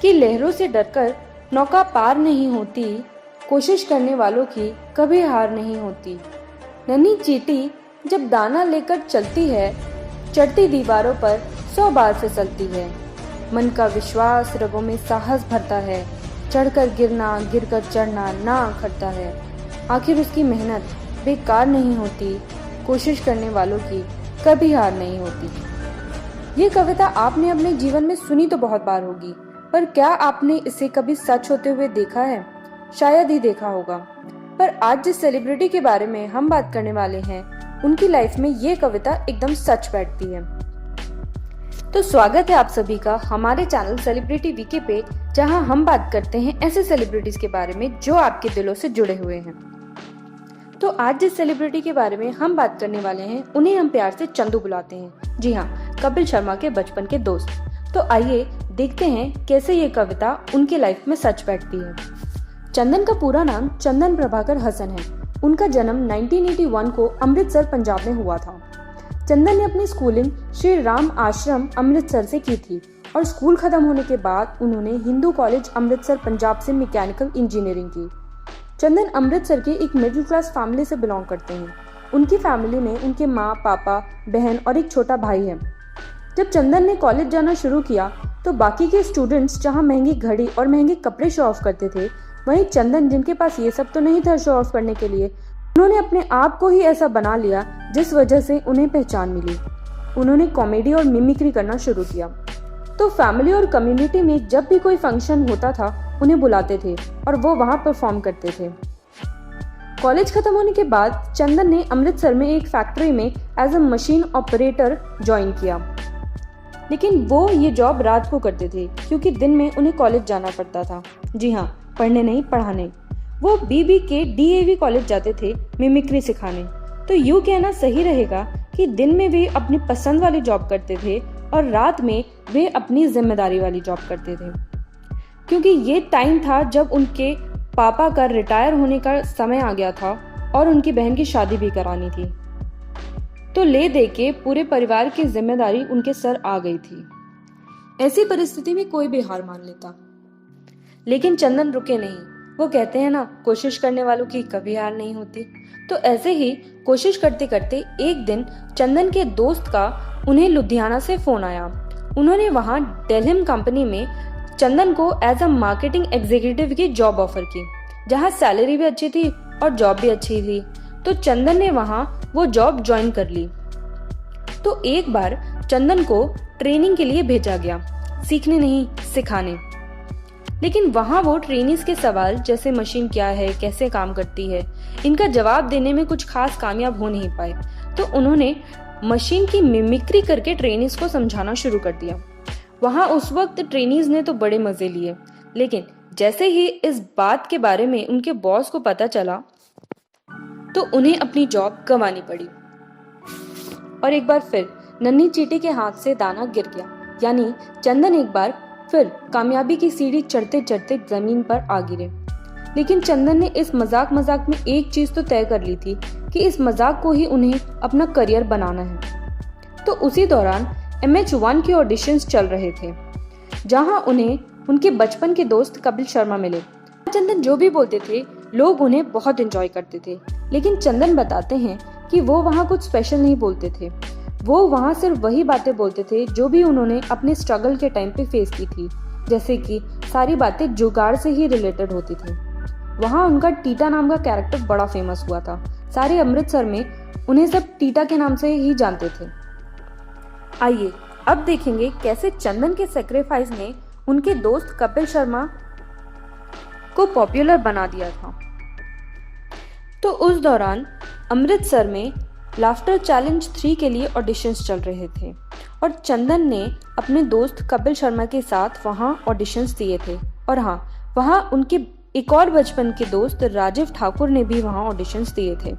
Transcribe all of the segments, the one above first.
कि लहरों से डरकर नौका पार नहीं होती, कोशिश करने वालों की कभी हार नहीं होती। नन्ही चींटी जब दाना लेकर चलती है, चढ़ती दीवारों पर 100 बार फिसलती है। मन का विश्वास रगों में साहस भरता है, चढ़कर गिरना गिरकर चढ़ना ना अखरता है। आखिर उसकी मेहनत बेकार नहीं होती, कोशिश करने वालों की कभी हार नहीं होती। ये कविता आपने अपने जीवन में सुनी तो बहुत बार होगी, पर क्या आपने इसे कभी सच होते हुए देखा है? शायद ही देखा होगा। पर आज जिस सेलिब्रिटी के बारे में हम बात करने वाले हैं, उनकी लाइफ में ये कविता एकदम सच बैठती है। तो स्वागत है आप सभी का हमारे चैनल सेलिब्रिटी वीके पे, जहां हम बात करते हैं ऐसे सेलिब्रिटीज के बारे में जो आपके दिलों से जुड़े हुए हैं। तो आज जिस सेलिब्रिटी के बारे में हम बात करने वाले हैं, उन्हें हम प्यार से चंदू बुलाते हैं। जी हाँ, कपिल शर्मा के बचपन के दोस्त। तो आइए देखते हैं कैसे ये कविता उनके लाइफ में सच बैठती है। चंदन का पूरा नाम चंदन प्रभाकर हसन है। उनका जन्म 1981 को अमृतसर पंजाब में हुआ था। चंदन ने अपनी स्कूलिंग श्री राम आश्रम अमृतसर से की थी और स्कूल खत्म होने के बाद उन्होंने हिंदू कॉलेज अमृतसर पंजाब से मैकेनिकल इंजीनियरिंग की। चंदन अमृतसर के एक मिडिल क्लास फैमिली से बिलोंग करते हैं। उनकी फैमिली में उनके माँ, पापा, बहन और एक छोटा भाई है। जब चंदन ने कॉलेज जाना शुरू किया तो बाकी के स्टूडेंट्स जहाँ महंगी घड़ी और महंगे कपड़े शो ऑफ करते थे, वहीं चंदन, जिनके पास ये सब तो नहीं था शो ऑफ करने के लिए, उन्होंने अपने आप को ही ऐसा बना लिया जिस वजह से उन्हें पहचान मिली। उन्होंने कॉमेडी और मिमिक्री करना शुरू किया। तो फैमिली और कम्युनिटी में जब भी कोई फंक्शन होता था, उन्हें बुलाते थे और वो वहाँ परफॉर्म करते थे। कॉलेज खत्म होने के बाद चंदन ने अमृतसर में एक फैक्ट्री में as a machine operator join किया, लेकिन वो ये जॉब रात को करते थे क्योंकि दिन में उन्हें कॉलेज जाना पड़ता था। जी हाँ, पढ़ने नहीं, पढ़ाने। वो बीबी के डीएवी कॉलेज जाते थे मिमिक्री सिखाने। तो यूँ कहना सही रहेगा कि दिन में वे अपनी पसंद वाली जॉब करते थे और रात में वे अपनी जिम्मेदारी वाली जॉब करते थे, क्योंकि ये टाइम था जब उनके पापा का रिटायर होने का समय आ गया था और उनकी बहन की शादी भी करानी थी। तो ले दे के पूरे परिवार की जिम्मेदारी उनके सर आ गई थी। ऐसी परिस्थिति में कोई भी हार मान लेता, लेकिन चंदन रुके नहीं। वो कहते हैं ना, कोशिश करने वालों की कभी हार नहीं होती। तो ऐसे ही कोशिश करते करते एक दिन चंदन के दोस्त का उन्हें लुधियाना से फोन आया। उन्होंने वहां डेलहिम कंपनी में चंदन को एज अ मार्केटिंग एग्जीक्यूटिव की जॉब ऑफर की, जहां सैलरी भी अच्छी थी और जॉब भी अच्छी थी। तो चंदन ने वहां वो जॉब ज्वाइन कर ली। तो एक बार चंदन को ट्रेनिंग के लिए भेजा गया, सीखने नहीं सिखाने। लेकिन वहां वो ट्रेनीज के सवाल जैसे मशीन क्या है, कैसे काम करती है, इनका जवाब देने में कुछ खास कामयाब हो नहीं पाए। तो उन्होंने मशीन की मिमिक्री करके ट्रेनीज को समझाना शुरू कर दिया। वहां उस वक्त ट्रेनीज ने तो बड़े मजे लिए, लेकिन जैसे ही इस बात के बारे में उनके बॉस को पता चला तो उन्हें अपनी जॉब गंवानी पड़ी। और एक बार फिर नन्ही चींटी के हाथ से दाना गिर गया, यानी चंदन एक बार फिर कामयाबी की सीढ़ी चढ़ते चढ़ते जमीन पर आ गिरे। लेकिन चंदन ने इस मजाक में एक चीज तो तय कर ली थी कि इस मजाक को ही उन्हें अपना करियर बनाना है। तो उसी दौरान MH1 के ऑडिशंस चल रहे थे, जहां उन्हें उनके बचपन के दोस्त कपिल शर्मा मिले। चंदन जो भी बोलते थे, लोग उन्हें बहुत एंजॉय करते थे। लेकिन चंदन बताते हैं कि वो वहाँ कुछ स्पेशल नहीं बोलते थे। वो वहाँ सिर्फ वही बातें बोलते थे जो भी उन्होंने अपने स्ट्रगल के टाइम पे फेस की थी, जैसे कि सारी बातें जुगाड़ से ही रिलेटेड होती थी। वहाँ उनका टीटा नाम का कैरेक्टर बड़ा फेमस हुआ था। सारे अमृतसर में उन्हें सब टीटा के नाम से ही जानते थे। आइए अब देखेंगे कैसे चंदन के सेक्रीफाइस ने उनके दोस्त कपिल शर्मा को पॉपुलर बना दिया था। तो उस दौरान अमृतसर में लाफ्टर चैलेंज 3 के लिए ऑडिशंस चल रहे थे और चंदन ने अपने दोस्त कपिल शर्मा के साथ वहां ऑडिशंस दिए थे। और हाँ, वहां उनके एक और बचपन के दोस्त राजीव ठाकुर ने भी वहां ऑडिशंस दिए थे।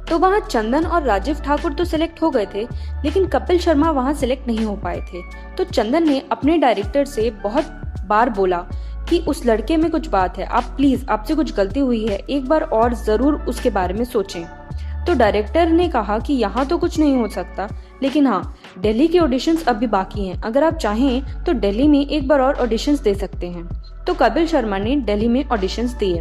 तो वहां चंदन और राजीव ठाकुर तो सिलेक्ट हो गए थे, लेकिन कपिल शर्मा वहां सिलेक्ट नहीं हो पाए थे। तो चंदन ने अपने डायरेक्टर से बहुत बार बोला कि उस लड़के में कुछ बात है, आप प्लीज, आपसे कुछ गलती हुई है, एक बार और जरूर उसके बारे में सोचें। तो डायरेक्टर ने कहा कि यहाँ तो कुछ नहीं हो सकता, लेकिन हाँ, दिल्ली के ऑडिशंस अभी बाकी हैं। अगर आप चाहें तो दिल्ली में एक बार और ऑडिशंस दे सकते हैं। तो कपिल शर्मा ने दिल्ली में ऑडिशंस दिए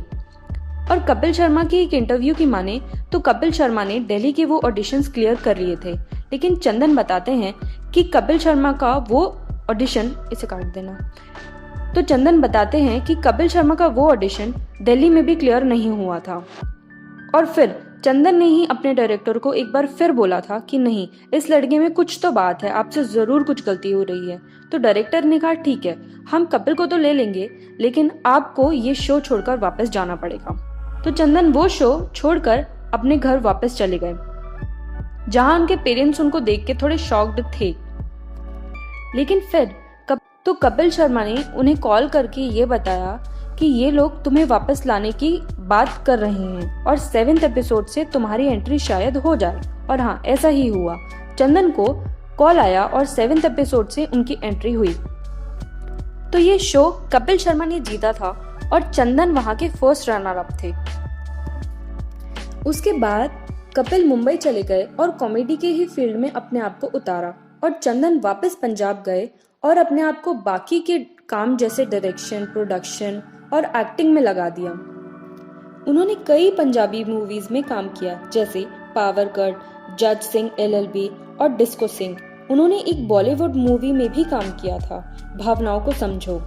और कपिल शर्मा की एक इंटरव्यू की माने तो कपिल शर्मा ने दिल्ली के वो ऑडिशंस क्लियर कर लिए थे। लेकिन चंदन बताते हैं कि कपिल शर्मा का वो ऑडिशन, इसे काट देना, तो चंदन बताते हैं कि कपिल शर्मा का वो ऑडिशन दिल्ली में भी क्लियर नहीं हुआ था। और फिर चंदन ने ही अपने डायरेक्टर को एक बार फिर बोला था कि नहीं, इस लड़के में कुछ तो बात है, आपसे जरूर कुछ गलती हो रही है। तो डायरेक्टर ने कहा ठीक है, हम कपिल को तो ले लेंगे, लेकिन आपको ये शो छोड़कर वापस जाना पड़ेगा। तो चंदन वो शो छोड़कर अपने घर वापस चले गए, जहां उनके पेरेंट्स उनको देख के थोड़े शॉक्ड थे। लेकिन फिर तो कपिल शर्मा ने उन्हें कॉल करके ये बताया कि ये लोग तुम्हें वापस लाने की बात कर रहे हैं और 7th एपिसोड से तुम्हारी एंट्री शायद हो जाए। और हाँ, ऐसा ही हुआ। चंदन को कॉल आया और 7th एपिसोड से उनकी एंट्री हुई। तो ये शो कपिल शर्मा ने जीता था और चंदन वहां के फर्स्ट रनर अप थे। उसके बाद कपिल मुंबई चले गए और कॉमेडी के ही फील्ड में अपने आप को उतारा और चंदन वापस पंजाब गए और अपने आप को बाकी के काम जैसे डायरेक्शन, प्रोडक्शन और एक्टिंग में लगा दिया। उन्होंने कई पंजाबी मूवीज में काम किया, जैसे पावर कट, जज सिंह LLB और डिस्को सिंह। उन्होंने एक बॉलीवुड मूवी में भी काम किया था, भावनाओं को समझो।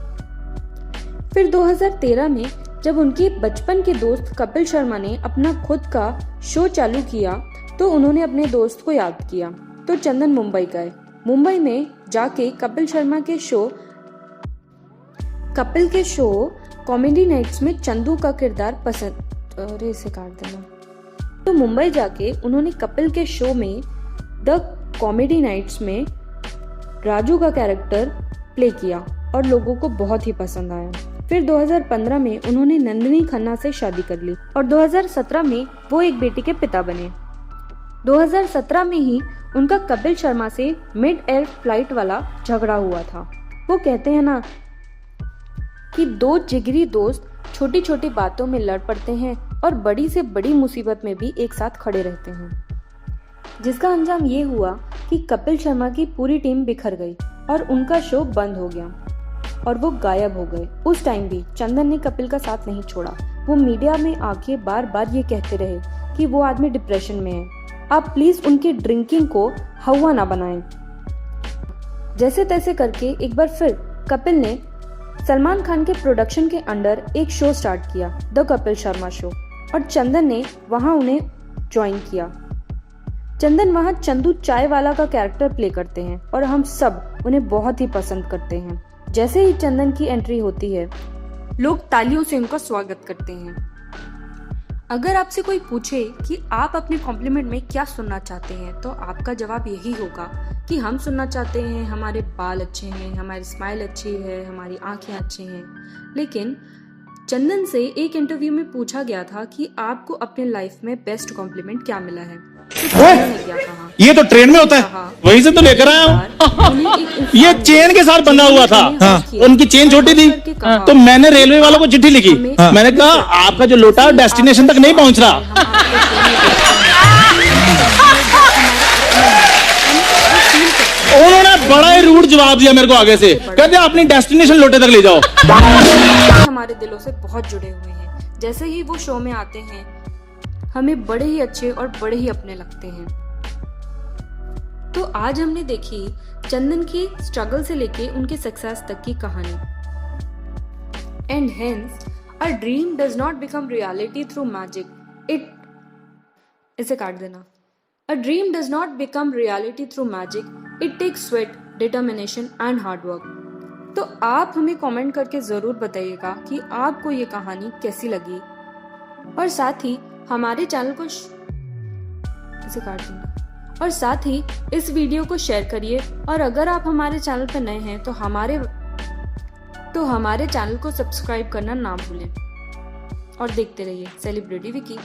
फिर 2013 में जब उनके बचपन के दोस्त कपिल शर्मा ने अपना खुद का शो चालू किया तो उन्होंने अपने दोस्त को याद किया। तो चंदन मुंबई गए। मुंबई में जाके कपिल के शो कॉमेडी नाइट्स में चंदू का किरदार इसे काट देना। तो मुंबई जाके उन्होंने कपिल के शो में द कॉमेडी नाइट्स में राजू का कैरेक्टर प्ले किया और लोगों को बहुत ही पसंद आया। फिर 2015 में उन्होंने नंदिनी खन्ना से शादी कर ली और 2017 में वो एक बेटी के पिता बने। 2017 में ही उनका कपिल शर्मा से मिड एयर फ्लाइट वाला झगड़ा हुआ था। वो कहते हैं ना कि दो जिगरी दोस्त छोटी छोटी बातों में लड़ पड़ते हैं और बड़ी से बड़ी मुसीबत में भी एक साथ खड़े रहते हैं, जिसका अंजाम ये हुआ कि कपिल शर्मा की पूरी टीम बिखर गई और उनका शो बंद हो गया और वो गायब हो गए। उस टाइम भी चंदन ने कपिल का साथ नहीं छोड़ा। वो मीडिया में आके बार बार ये कहते रहे कि वो आदमी डिप्रेशन में है, आप प्लीज उनकी ड्रिंकिंग को हवा ना बनाएं। जैसे तैसे करके एक बार फिर कपिल ने सलमान खान के प्रोडक्शन के अंडर एक शो स्टार्ट किया, द कपिल शर्मा शो, और चंदन ने वहां उन्हें ज्वाइन किया। चंदन वहां चंदू चाय वाला का कैरेक्टर प्ले करते हैं और हम सब उन्हें बहुत ही पसंद करते हैं। जैसे ही चंदन की एंट्री होती है, लोग तालियों से उनका स्वागत करते हैं। अगर आपसे कोई पूछे कि आप अपने कॉम्प्लीमेंट में क्या सुनना चाहते हैं, तो आपका जवाब यही होगा कि हम सुनना चाहते हैं हमारे बाल अच्छे हैं, हमारी स्माइल अच्छी है, हमारी आंखें अच्छी हैं। लेकिन चंदन से एक इंटरव्यू में पूछा गया था कि आपको अपने लाइफ में बेस्ट कॉम्प्लीमेंट क्या मिला है, तो चंदन ने क्या कहा? ये तो ट्रेन में होता है, वहीं से तो लेकर आया हूँ। ये चेन के साथ बंधा हुआ था। हाँ। उनकी चेन छोटी थी, तो मैंने रेलवे वालों को चिट्ठी लिखी। मैंने कहा आपका जो लोटा डेस्टिनेशन तक नहीं पहुंच रहा। उन्होंने बड़ा ही रूड जवाब दिया मेरे को आगे से, कहते अपनी डेस्टिनेशन लोटे तक ले जाओ। हमारे दिलों से बहुत जुड़े हुए हैं। जैसे ही वो शो में आते हैं, हमें बड़े ही अच्छे और बड़े ही अपने लगते हैं। तो आज हमने देखी चंदन की स्ट्रगल से लेके उनके सक्सेस तक की कहानी। And hence a dream does not become reality through magic. इसे काट देना। A dream does not become reality through magic, it takes sweat, determination and hard work. तो आप हमें कमेंट करके जरूर बताइएगा कि आपको ये कहानी कैसी लगी, और साथ ही हमारे चैनल को इसे काट देना, और साथ ही इस वीडियो को शेयर करिए। और अगर आप हमारे चैनल पर नए हैं तो हमारे चैनल को सब्सक्राइब करना ना भूलें और देखते रहिए सेलिब्रिटी विकी।